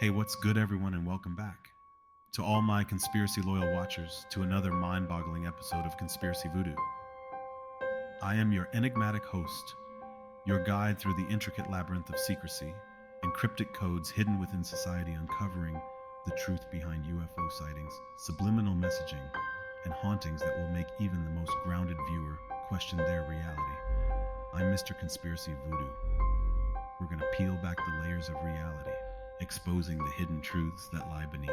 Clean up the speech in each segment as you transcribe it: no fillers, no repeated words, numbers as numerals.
Hey, what's good, everyone, and welcome back to all my conspiracy loyal watchers to another mind-boggling episode of Conspiracy Voodoo. I am your enigmatic host, your guide through the intricate labyrinth of secrecy and cryptic codes hidden within society, uncovering the truth behind UFO sightings, subliminal messaging, and hauntings that will make even the most grounded viewer question their reality. I'm Mr. Conspiracy Voodoo. We're going to peel back the layers of reality, exposing the hidden truths that lie beneath.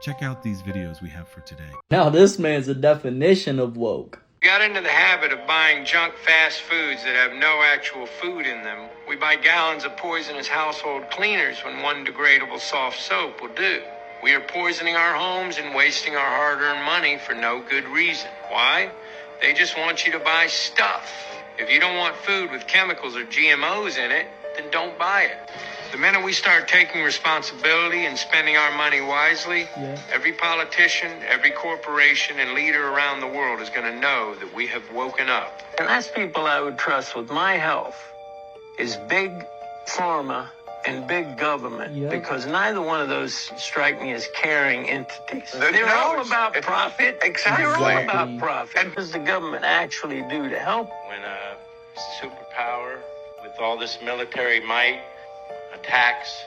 Check out these videos we have for today. Now this man's a definition of woke. We got into the habit of buying junk fast foods that have no actual food in them. We buy gallons of poisonous household cleaners when one degradable soft soap will do. We are poisoning our homes and wasting our hard-earned money for no good reason. Why? They just want you to buy stuff. If you don't want food with chemicals or GMOs in it, then don't buy it. The minute we start taking responsibility and spending our money wisely, every politician, every corporation, and leader around the world is going to know that we have woken up. The last people I would trust with my health is big pharma and big government, because neither one of those strike me as caring entities. They're all about profit. Exactly. They're all about profit. And what does the government actually do to help? When a superpower with all this military might attacks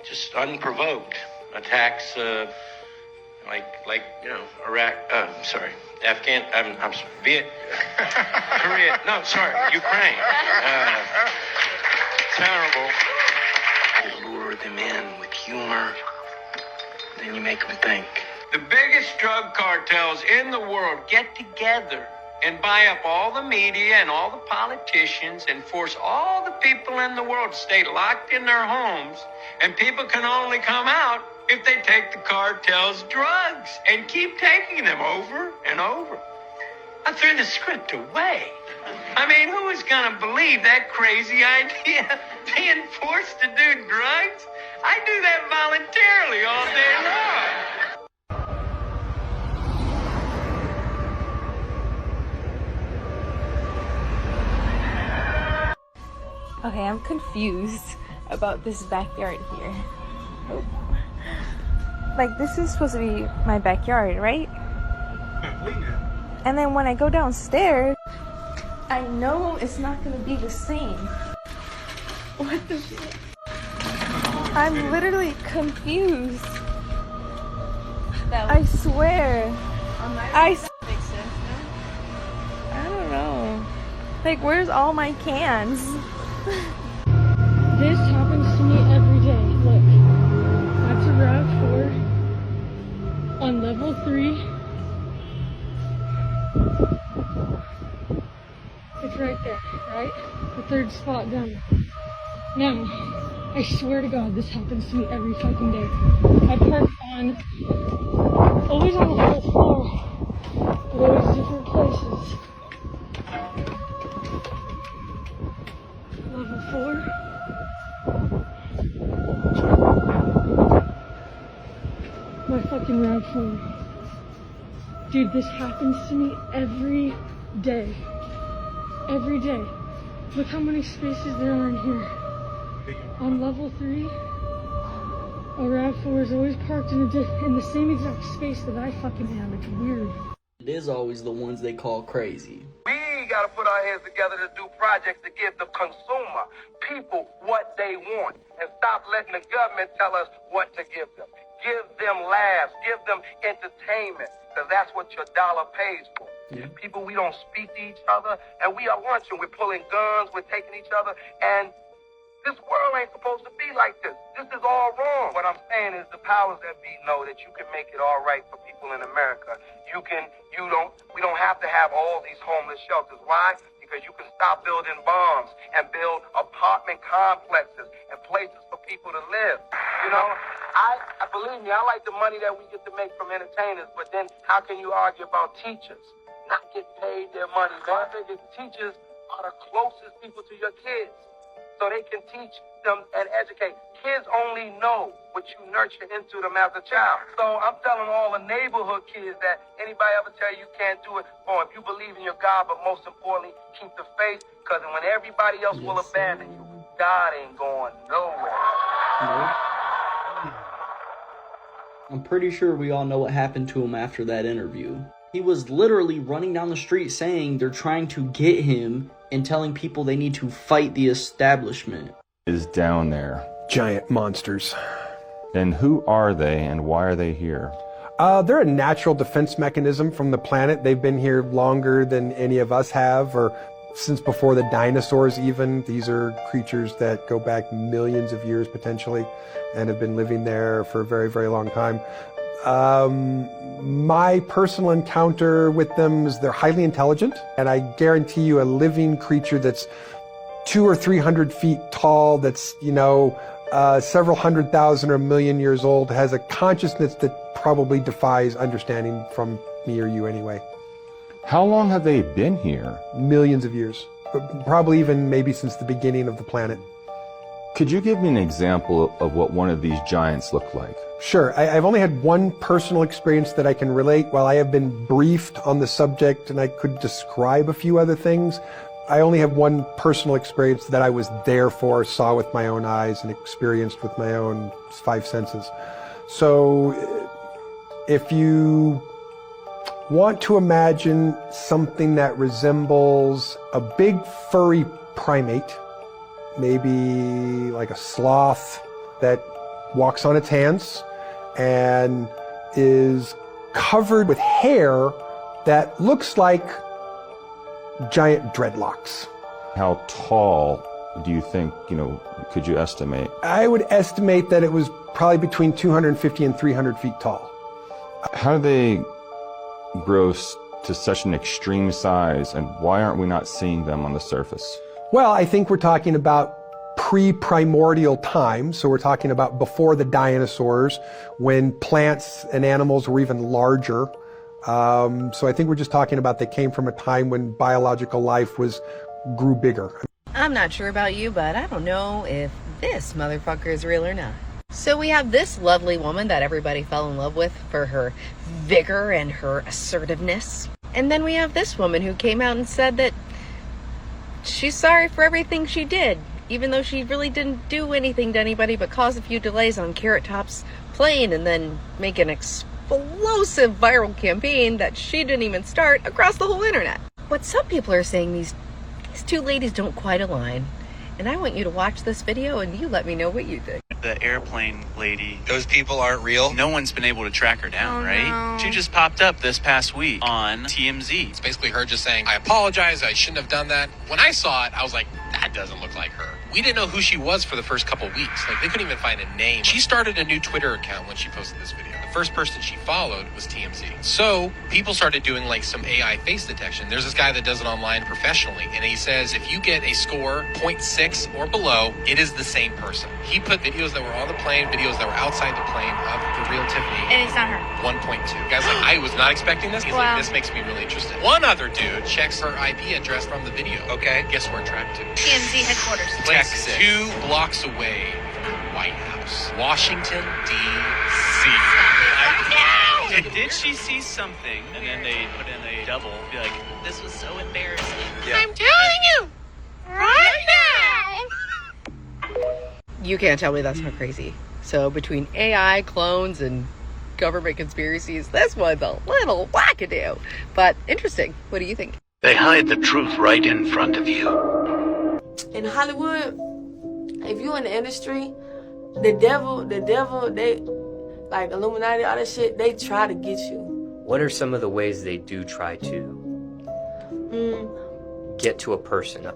just unprovoked, attacks like Iraq, Korea, no, sorry, Ukraine. Terrible. You lure them in with humor, then you make them think. The biggest drug cartels in the world get together and buy up all the media and all the politicians and force all the people in the world to stay locked in their homes, and people can only come out if they take the cartel's drugs and keep taking them over and over. I threw the script away. I mean, who is going to believe that crazy idea? Being forced to do drugs? I do that voluntarily all day long. Okay, I'm confused about this backyard here. Oh. Like, this is supposed to be my backyard, right? And then when I go downstairs, I know it's not gonna be the same. What the shit? I'm literally confused. I swear. I don't know. Like, where's all my cans? This happens to me every day. Look, that's a RAV4 on level 3. It's right there, right? The third spot down. Now, I swear to God, this happens to me every fucking day. I park always on the whole floor, but always different places. Level 4. My fucking RAV4. Dude, this happens to me every day. Every day. Look how many spaces there are in here. On level 3, a RAV4 is always parked in the same exact space that I fucking am. It's weird. It is always the ones they call crazy. We got to put our heads together to do projects to give the consumer, people, what they want, and stop letting the government tell us what to give them. Give them laughs, give them entertainment, because that's what your dollar pays for. Yeah. People, we don't speak to each other, and we are lunching. We're pulling guns, we're taking each other, and this world ain't supposed to be like this. This is all wrong. What I'm saying is the powers that be know that you can make it all right for people in America. We don't have to have all these homeless shelters. Why? Because you can stop building bombs and build apartment complexes and places for people to live. You know, I believe me, I like the money that we get to make from entertainers, but then how can you argue about teachers not getting paid their money? Man, I think teachers are the closest people to your kids, so they can teach them and educate. Kids only know what you nurture into them as a child. So I'm telling all the neighborhood kids that anybody ever tell you can't do it, or if you believe in your God, but most importantly, keep the faith, because when everybody else will abandon you, God ain't going nowhere. No. I'm pretty sure we all know what happened to him after that interview. He was literally running down the street saying they're trying to get him and telling people they need to fight the establishment. Is down there. Giant monsters. And who are they and why are they here? They're a natural defense mechanism from the planet. They've been here longer than any of us have, or since before the dinosaurs even. These are creatures that go back millions of years potentially and have been living there for a very, very long time. My personal encounter with them is they're highly intelligent, and I guarantee you a living creature that's 200 or 300 feet tall, that's, several 100,000 or 1,000,000 years old, has a consciousness that probably defies understanding from me or you anyway. How long have they been here? Millions of years, probably even maybe since the beginning of the planet. Could you give me an example of what one of these giants look like? Sure. I've only had one personal experience that I can relate. While I have been briefed on the subject and I could describe a few other things, I only have one personal experience that I was there for, saw with my own eyes, and experienced with my own 5 senses. So if you want to imagine something that resembles a big furry primate, maybe like a sloth that walks on its hands and is covered with hair that looks like giant dreadlocks. How tall do you think, could you estimate? I would estimate that it was probably between 250 and 300 feet tall. How do they grow to such an extreme size, and why aren't we not seeing them on the surface? Well, I think we're talking about pre-primordial time, so we're talking about before the dinosaurs, when plants and animals were even larger. So I think we're just talking about they came from a time when biological life grew bigger. I'm not sure about you, but I don't know if this motherfucker is real or not. So we have this lovely woman that everybody fell in love with for her vigor and her assertiveness. And then we have this woman who came out and said that she's sorry for everything she did, even though she really didn't do anything to anybody but cause a few delays on Carrot Top's plane and then make an explosive viral campaign that she didn't even start across the whole internet. But some people are saying these two ladies don't quite align. And I want you to watch this video and you let me know what you think. The airplane lady, those people aren't real. No one's been able to track her down, right? No. She just popped up this past week on TMZ. It's basically her just saying, I apologize, I shouldn't have done that. When I saw it, I was like, that doesn't look like her. We didn't know who she was for the first couple weeks. Like, they couldn't even find a name. She started a new Twitter account when she posted this video. The first person she followed was TMZ. So people started doing like some AI face detection. There's this guy that does it online professionally, and he says if you get a score 0.6 or below, it is the same person. He put videos that were on the plane, videos that were outside the plane of the real Tiffany. And it's not her. 1.2. Guy's like, I was not expecting this. He's like, this makes me really interested. One other dude checks her IP address from the video. Okay, guess where it tracked to? TMZ headquarters. Texas. 2 blocks away from the White House. Washington, D.C. Did she see something and then they put in a double, be like, this was so embarrassing? Yeah. I'm telling you right now. You can't tell me that's not crazy. So between AI, clones, and government conspiracies, this one's a little wackadoo. But interesting. What do you think? They hide the truth right in front of you. In Hollywood, if you're in the industry, the devil, they, like Illuminati, all that shit, they try to get you. What are some of the ways they do try to get to a person?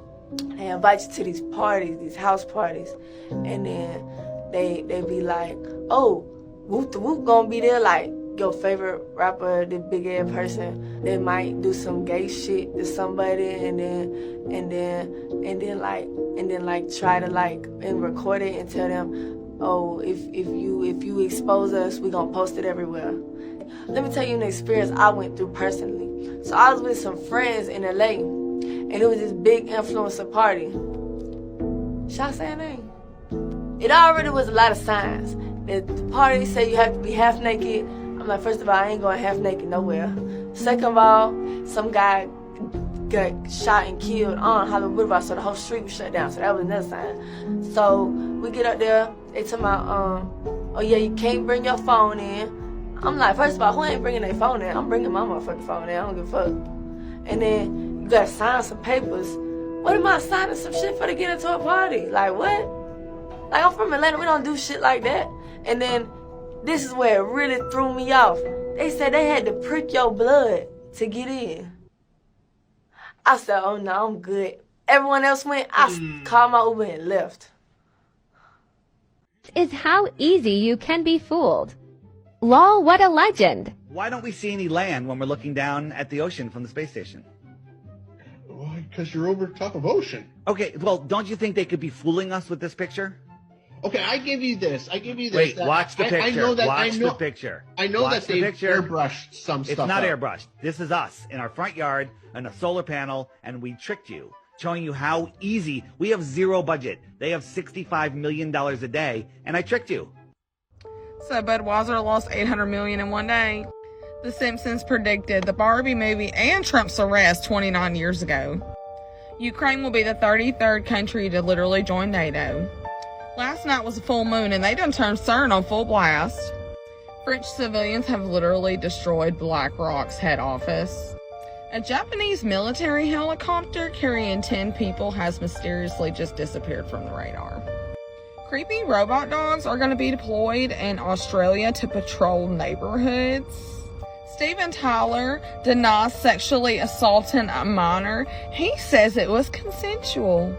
They invite you to these parties, these house parties, and then they be like, oh, Whoop the Whoop gonna be there, like your favorite rapper, the big ass person. They might do some gay shit to somebody, and then try to like and record it and tell them, oh, if you expose us, we gonna post it everywhere. Let me tell you an experience I went through personally. So I was with some friends in LA, and it was this big influencer party. Should I say her name? It already was a lot of signs. The party said you have to be half naked. I'm like, first of all, I ain't going half naked nowhere. Second of all, some guy got shot and killed on Hollywood Boulevard, so the whole street was shut down. So that was another sign. So we get up there, they tell me, oh yeah, you can't bring your phone in. I'm like, first of all, who ain't bringing their phone in? I'm bringing my motherfucking phone in. I don't give a fuck. And then you gotta sign some papers. What am I signing some shit for to get into a party? Like, what? Like, I'm from Atlanta. We don't do shit like that. And then this is where it really threw me off. They said they had to prick your blood to get in. I said, oh no, I'm good. Everyone else went. I called my Uber and left. Is how easy you can be fooled. Lol, what a legend. Why don't we see any land when we're looking down at the ocean from the space station? Well, because you're over top of ocean. Okay, well, don't you think they could be fooling us with this picture? Okay, I give you this. Wait, watch the picture. Watch the picture. I know Watch that they airbrushed some stuff. It's not up. airbrushed. This is us in our front yard and a solar panel, and we tricked you, showing you how easy. We have zero budget. They have $65 million a day, and I tricked you. So Budweiser lost $800 million in one day. The Simpsons predicted the Barbie movie and Trump's arrest 29 years ago. Ukraine will be the 33rd country to literally join NATO. Last night was a full moon and they done turned CERN on full blast. French civilians have literally destroyed BlackRock's head office. A Japanese military helicopter carrying 10 people has mysteriously just disappeared from the radar. Creepy robot dogs are going to be deployed in Australia to patrol neighborhoods. Steven Tyler denies sexually assaulting a minor. He says it was consensual.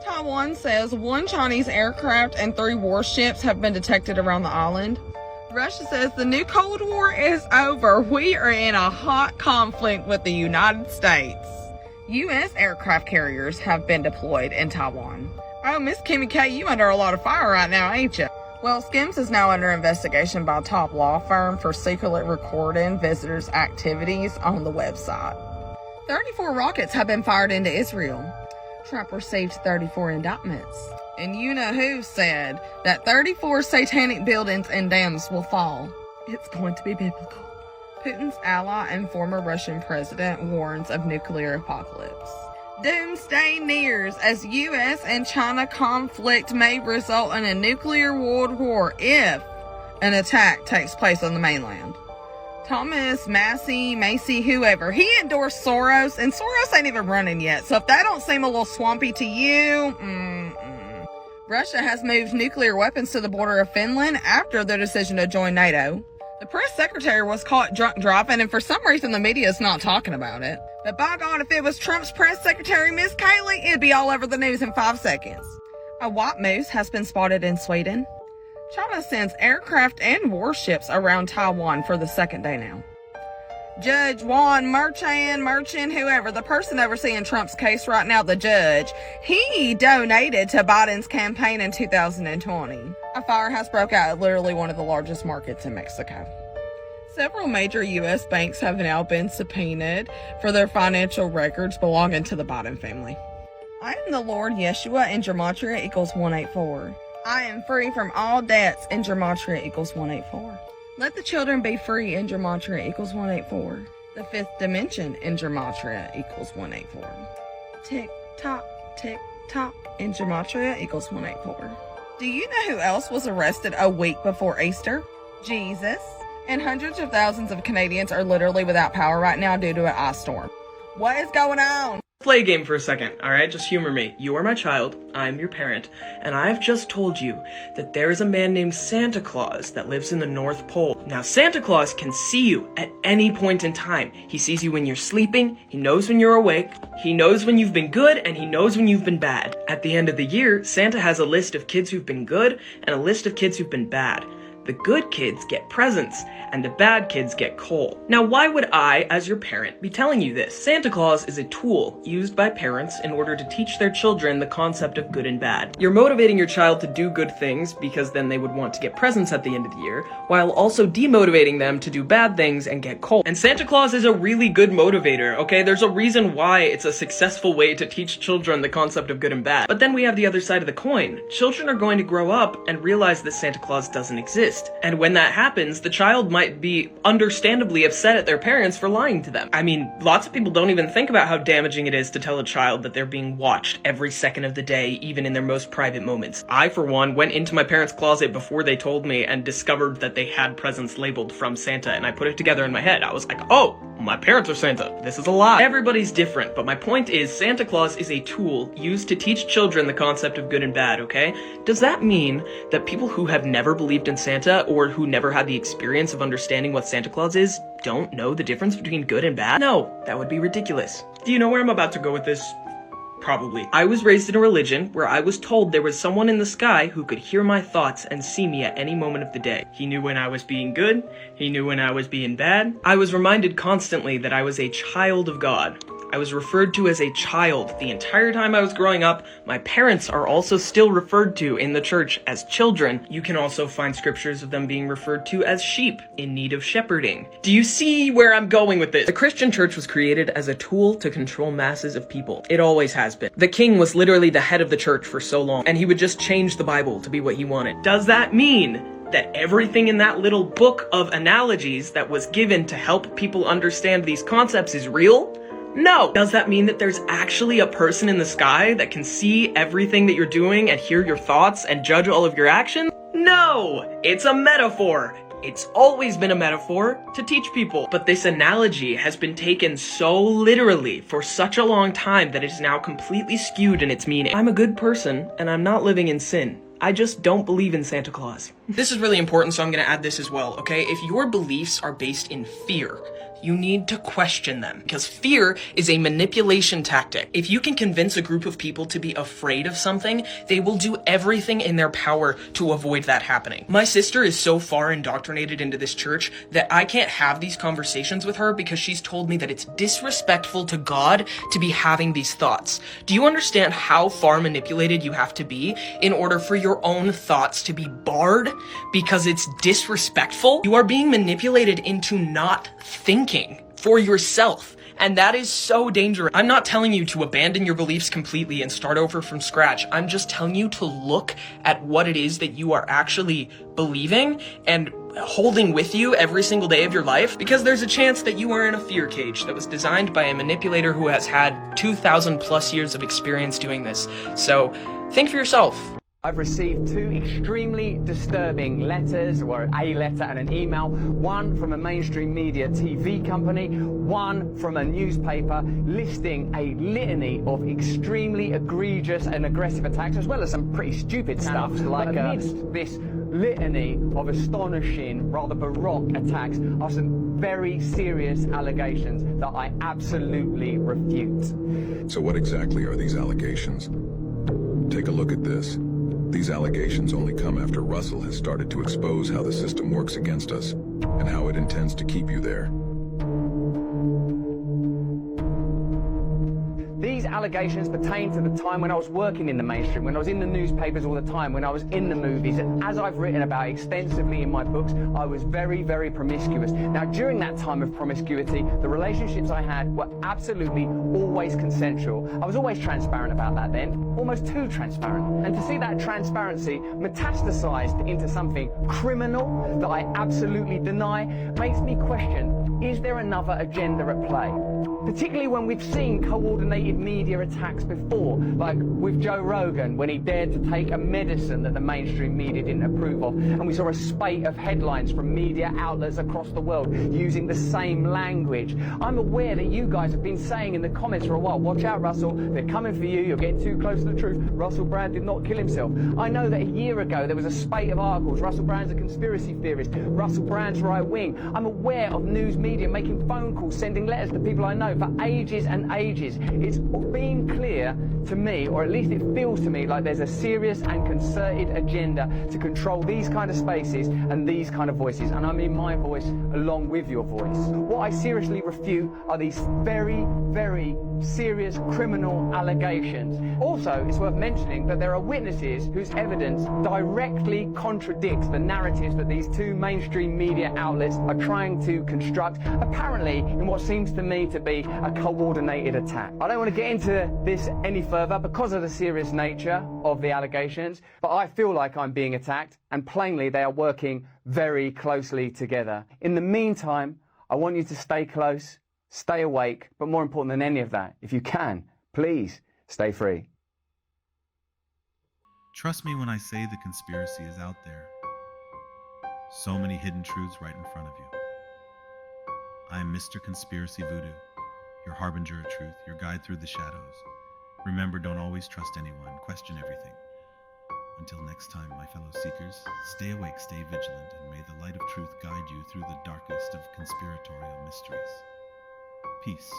Taiwan says 1 Chinese aircraft and 3 warships have been detected around the island. Russia says the new Cold War is over. We are in a hot conflict with the United States. U.S. aircraft carriers have been deployed in Taiwan. Oh, Miss Kimmy K, you under a lot of fire right now, ain't you? Well, Skims is now under investigation by a top law firm for secretly recording visitors' activities on the website. 34 rockets have been fired into Israel. Trump received 34 indictments. And you know who said that 34 satanic buildings and dams will fall. It's going to be biblical. Putin's ally and former Russian president warns of nuclear apocalypse. Doomsday nears as U.S. and China conflict may result in a nuclear world war if an attack takes place on the mainland. Thomas, Macy, whoever, he endorsed Soros, and Soros ain't even running yet, so if that don't seem a little swampy to you, Russia has moved nuclear weapons to the border of Finland after their decision to join NATO. The press secretary was caught drunk driving, and for some reason the media is not talking about it. But by God, if it was Trump's press secretary, Miss Kaylee, it'd be all over the news in 5 seconds. A white moose has been spotted in Sweden. China sends aircraft and warships around Taiwan for the 2nd day now. Judge Juan Merchan, whoever, the person overseeing Trump's case right now, the judge, he donated to Biden's campaign in 2020. A fire has broke out at literally one of the largest markets in Mexico. Several major U.S. banks have now been subpoenaed for their financial records belonging to the Biden family. I am the Lord Yeshua in Gematria equals 184. I am free from all debts in Gematria equals 184. Let the children be free in Gematria equals 184. The 5th dimension in Gematria equals 184. Tick tock in Gematria equals 184. Do you know who else was arrested a week before Easter? Jesus. And hundreds of thousands of Canadians are literally without power right now due to an ice storm. What is going on? Play a game for a second, alright? Just humor me. You are my child, I'm your parent, and I've just told you that there is a man named Santa Claus that lives in the North Pole. Now, Santa Claus can see you at any point in time. He sees you when you're sleeping, he knows when you're awake, he knows when you've been good, and he knows when you've been bad. At the end of the year, Santa has a list of kids who've been good and a list of kids who've been bad. The good kids get presents, and the bad kids get coal. Now, why would I, as your parent, be telling you this? Santa Claus is a tool used by parents in order to teach their children the concept of good and bad. You're motivating your child to do good things because then they would want to get presents at the end of the year, while also demotivating them to do bad things and get coal. And Santa Claus is a really good motivator, okay? There's a reason why it's a successful way to teach children the concept of good and bad. But then we have the other side of the coin. Children are going to grow up and realize that Santa Claus doesn't exist. exist. And when that happens, the child might be understandably upset at their parents for lying to them. I mean, lots of people don't even think about how damaging it is to tell a child that they're being watched every second of the day, even in their most private moments. I, for one, went into my parents' closet before they told me and discovered that they had presents labeled from Santa, and I put it together in my head. I was like, oh, my parents are Santa. This is a lie. Everybody's different, but my point is Santa Claus is a tool used to teach children the concept of good and bad, okay? Does that mean that people who have never believed in Santa or who never had the experience of understanding what Santa Claus is don't know the difference between good and bad? No, that would be ridiculous. Do you know where I'm about to go with this? Probably. I was raised in a religion where I was told there was someone in the sky who could hear my thoughts and see me at any moment of the day. He knew when I was being good, he knew when I was being bad. I was reminded constantly that I was a child of God. I was referred to as a child the entire time I was growing up. My parents are also still referred to in the church as children. You can also find scriptures of them being referred to as sheep in need of shepherding. Do you see where I'm going with this? The Christian church was created as a tool to control masses of people. It always has been. The king was literally the head of the church for so long, and he would just change the Bible to be what he wanted. Does that mean that everything in that little book of analogies that was given to help people understand these concepts is real? No! Does that mean that there's actually a person in the sky that can see everything that you're doing and hear your thoughts and judge all of your actions? No! It's a metaphor. It's always been a metaphor to teach people. But this analogy has been taken so literally for such a long time that it is now completely skewed in its meaning. I'm a good person, and I'm not living in sin. I just don't believe in Santa Claus. This is really important, so I'm gonna add this as well, okay? If your beliefs are based in fear, you need to question them, because fear is a manipulation tactic. If you can convince a group of people to be afraid of something, they will do everything in their power to avoid that happening. My sister is so far indoctrinated into this church that I can't have these conversations with her because she's told me that it's disrespectful to God to be having these thoughts. Do you understand how far manipulated you have to be in order for your own thoughts to be barred because it's disrespectful? You are being manipulated into not thinking for yourself, and that is so dangerous. I'm not telling you to abandon your beliefs completely and start over from scratch. I'm just telling you to look at what it is that you are actually believing and holding with you every single day of your life, because there's a chance that you are in a fear cage that was designed by a manipulator who has had 2,000 plus years of experience doing this. So think for yourself. I've received two extremely disturbing letters, or a letter and an email, one from a mainstream media TV company, one from a newspaper, listing a litany of extremely egregious and aggressive attacks, as well as some pretty stupid stuff, like this litany of astonishing, rather baroque attacks are some very serious allegations that I absolutely refute. So what exactly are these allegations? Take a look at this. These allegations only come after Russell has started to expose how the system works against us and how it intends to keep you there. These allegations pertain to the time when I was working in the mainstream, when I was in the newspapers all the time, when I was in the movies, and as I've written about extensively in my books, I was very, very promiscuous. Now, during that time of promiscuity, the relationships I had were absolutely always consensual. I was always transparent about that then, almost too transparent. And to see that transparency metastasized into something criminal that I absolutely deny makes me question, is there another agenda at play? Particularly when we've seen coordinated media attacks before, like with Joe Rogan, when he dared to take a medicine that the mainstream media didn't approve of, and we saw a spate of headlines from media outlets across the world using the same language. I'm aware that you guys have been saying in the comments for a while, watch out, Russell, they're coming for you, you're getting too close to the truth. Russell Brand did not kill himself. I know that a year ago there was a spate of articles, Russell Brand's a conspiracy theorist, Russell Brand's right wing. I'm aware of news media making phone calls, sending letters to people I know for ages and ages. It's been clear to me, or at least it feels to me, like there's a serious and concerted agenda to control these kind of spaces and these kind of voices, and I mean my voice along with your voice. What I seriously refute are these very, very serious criminal allegations. Also, it's worth mentioning that there are witnesses whose evidence directly contradicts the narratives that these two mainstream media outlets are trying to construct, apparently in what seems to me to be a coordinated attack. I don't want to get into this any further because of the serious nature of the allegations, but I feel like I'm being attacked, and plainly they are working very closely together. In the meantime, I want you to stay close, stay awake, but more important than any of that, if you can, please stay free. Trust me when I say the conspiracy is out there. So many hidden truths right in front of you. I am Mr. Conspiracy Voodoo, your harbinger of truth, your guide through the shadows. Remember, don't always trust anyone, question everything. Until next time, my fellow seekers, stay awake, stay vigilant, and may the light of truth guide you through the darkest of conspiratorial mysteries. Peace.